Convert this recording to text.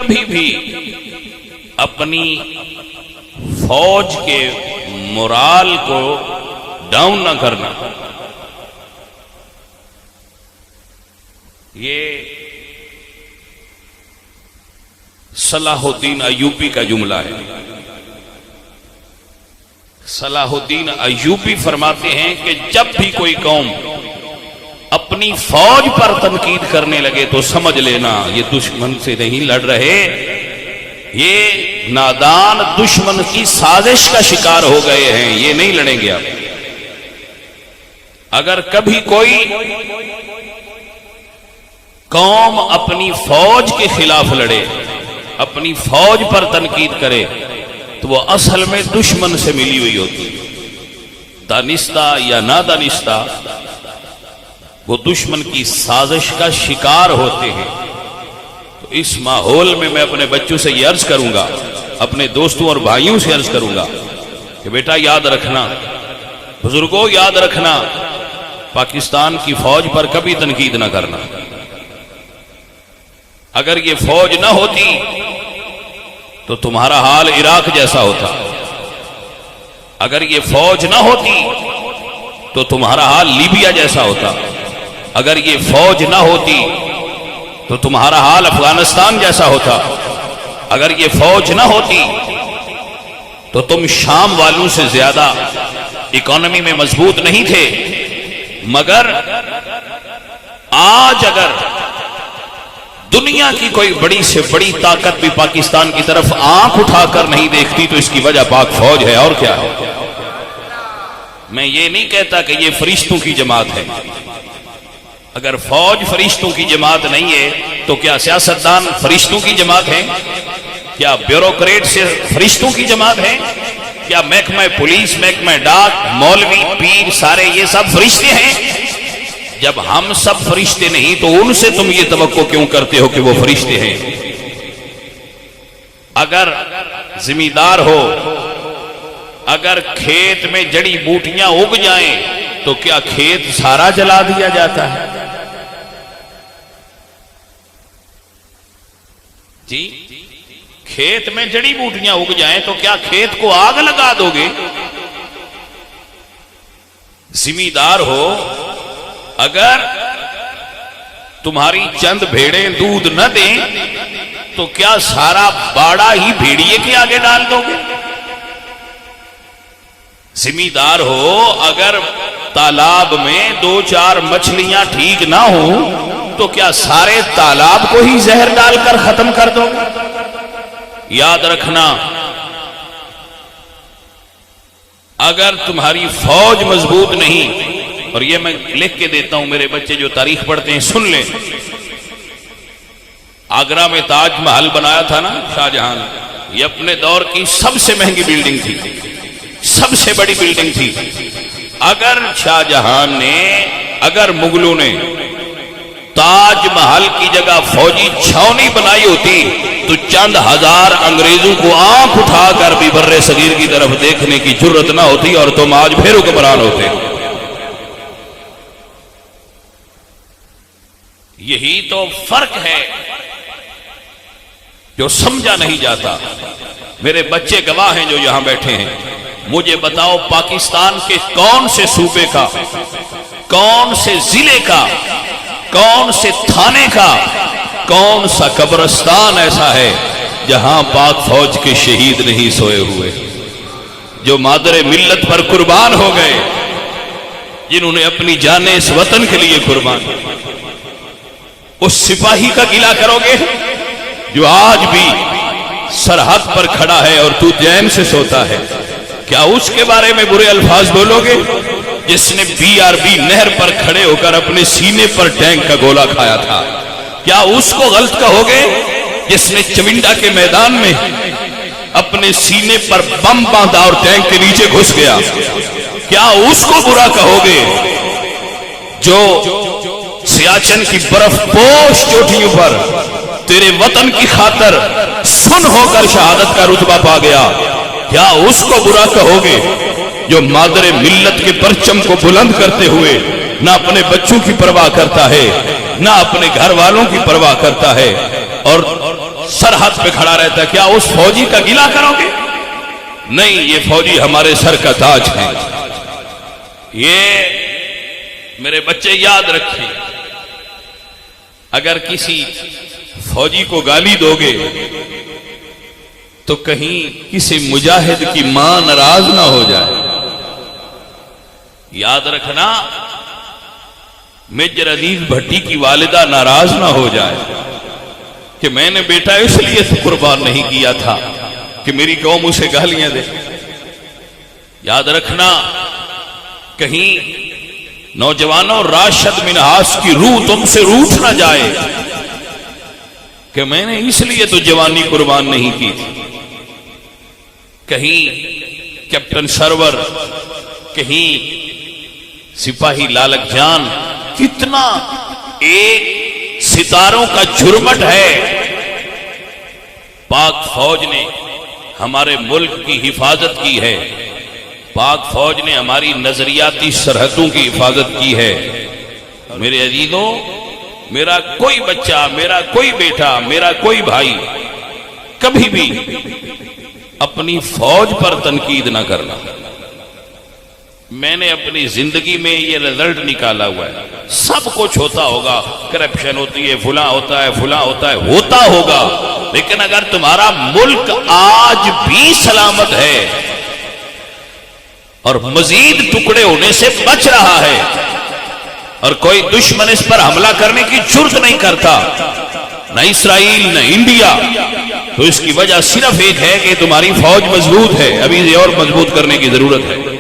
कभी भी अपनी फौज के मोराल को डाउन ना करना। ये सलाहुद्दीन अय्यूबी का जुमला है। सलाहुद्दीन अय्यूबी फरमाते हैं कि जब भी कोई कौम अपनी फौज पर तनकीद करने लगे तो समझ लेना ये दुश्मन से नहीं लड़ रहे, ये नादान दुश्मन की साजिश का शिकार हो गए हैं, ये नहीं लड़ेंगे आप। अगर कभी कोई कौम अपनी फौज के खिलाफ लड़े, अपनी फौज पर तनकीद करे, तो वो असल में दुश्मन से मिली हुई होती है। दानिस्ता या ना दानिस्ता वो दुश्मन की साजिश का शिकार होते हैं। तो इस माहौल में मैं अपने बच्चों से यह अर्ज करूंगा, अपने दोस्तों और भाइयों से अर्ज करूंगा कि बेटा याद रखना, बुजुर्गों याद रखना, पाकिस्तान की फौज पर कभी तनकीद ना करना। अगर ये फौज ना होती तो तुम्हारा हाल इराक जैसा होता। अगर ये फौज ना होती तो तुम्हारा हाल लीबिया जैसा होता। अगर ये फौज ना होती तो तुम्हारा हाल अफगानिस्तान जैसा होता। अगर ये फौज ना होती तो तुम शाम वालों से ज्यादा इकोनॉमी में मजबूत नहीं थे। मगर आज अगर दुनिया की कोई बड़ी से बड़ी ताकत भी पाकिस्तान की तरफ आंख उठाकर नहीं देखती तो इसकी वजह पाक फौज है। और क्या है? मैं ये नहीं कहता कि ये फरिश्तों की जमात है। अगर फौज फरिश्तों की जमात नहीं है तो क्या सियासतदान फरिश्तों की जमात है? क्या ब्यूरोक्रेट से फरिश्तों की जमात है? क्या महकमा पुलिस, महकमा डाक, मौलवी, पीर, सारे ये सब फरिश्ते हैं? जब हम सब फरिश्ते नहीं तो उनसे तुम ये तवक्को क्यों करते हो कि वो फरिश्ते हैं? अगर जिम्मेदार हो, अगर खेत में जड़ी बूटियां उग जाएं तो क्या खेत सारा जला दिया जाता है? जी, खेत में जड़ी बूटियां उग जाएं तो क्या खेत को आग लगा दोगे? जिम्मेदार हो, अगर तुम्हारी चंद भेड़ें दूध न दें तो क्या सारा बाड़ा ही भेड़िए के आगे डाल दोगे? जिम्मेदार हो, अगर तालाब में 2-4 मछलियां ठीक ना हो तो क्या सारे तालाब को ही जहर डालकर खत्म कर दोगे? याद रखना, अगर तुम्हारी फौज मजबूत नहीं, और ये मैं लिख के देता हूं, मेरे बच्चे जो तारीख पढ़ते हैं सुन लें। आगरा में ताजमहल बनाया था ना शाहजहां, ये अपने दौर की सबसे महंगी बिल्डिंग थी, सबसे बड़ी बिल्डिंग थी। अगर शाहजहां ने, अगर मुगलों ने ताजमहल की जगह फौजी छावनी बनाई होती तो चंद हजार अंग्रेजों को आंख उठाकर भी बर्रे सगीर की तरफ देखने की जुर्रत ना होती और तुम आज फिर हुक्मरान होते। यही तो फर्क है जो समझा नहीं जाता। मेरे बच्चे गवाह हैं जो यहां बैठे हैं। मुझे बताओ, पाकिस्तान के कौन से सूबे का, कौन से जिले का, कौन से थाने का, कौन सा कब्रिस्तान ऐसा है जहां पाक फौज के शहीद नहीं सोए हुए, जो मादरे मिल्लत पर कुर्बान हो गए, जिन्होंने अपनी जानें इस वतन के लिए कुर्बान। उस सिपाही का गिला करोगे जो आज भी सरहद पर खड़ा है और तू चैन से सोता है? क्या उसके बारे में बुरे अल्फाज बोलोगे जिसने BRB नहर पर खड़े होकर अपने सीने पर टैंक का गोला खाया था? क्या उसको गलत कहोगे जिसने चमिंडा के मैदान में अपने सीने पर बम बांधा और टैंक के नीचे घुस गया? क्या उसको बुरा कहोगे जो सियाचिन की बर्फ पोश चोटियों पर तेरे वतन की खातर सुन होकर शहादत का रुतबा पा गया? क्या उसको बुरा कहोगे जो मादरे मिल्लत के परचम को बुलंद करते हुए ना अपने बच्चों की परवाह करता है, ना अपने घर वालों की परवाह करता है, और सरहद पे खड़ा रहता है, क्या उस फौजी का गिला करोगे? नहीं, ये फौजी हमारे सर का ताज है। ये मेरे बच्चे याद रखें, अगर किसी फौजी को गाली दोगे तो कहीं किसी मुजाहिद की मां नाराज ना हो जाए। याद रखना, मेजर अजीज भट्टी की वालिदा नाराज ना हो जाए कि मैंने बेटा इसलिए तो कुर्बान नहीं किया था कि मेरी कौम उसे गालियां दे। याद रखना, कहीं नौजवानों राशिद मिनहास की रूह तुमसे रूठ ना जाए कि मैंने इसलिए तो जवानी कुर्बान नहीं की थी। कहीं कैप्टन सरवर, कहीं सिपाही लालक जान, कितना एक सितारों का झुरमट है। पाक फौज ने हमारे मुल्क की हिफाजत की है, पाक फौज ने हमारी नजरियाती सरहदों की हिफाजत की है। मेरे अजीजों, मेरा कोई बच्चा, मेरा कोई बेटा, मेरा कोई भाई कभी भी अपनी फौज पर तनकीद ना करना। मैंने अपनी जिंदगी में ये रिजल्ट निकाला हुआ है। सब कुछ होता होगा, करप्शन होती है, फुला होता है, फुला होता है, होता होगा, लेकिन अगर तुम्हारा मुल्क आज भी सलामत है और मजीद टुकड़े होने से बच रहा है और कोई दुश्मन इस पर हमला करने की जुर्रत नहीं करता, न इसराइल न इंडिया, तो इसकी वजह सिर्फ एक है कि तुम्हारी फौज मजबूत है। अभी ये और मजबूत करने की जरूरत है।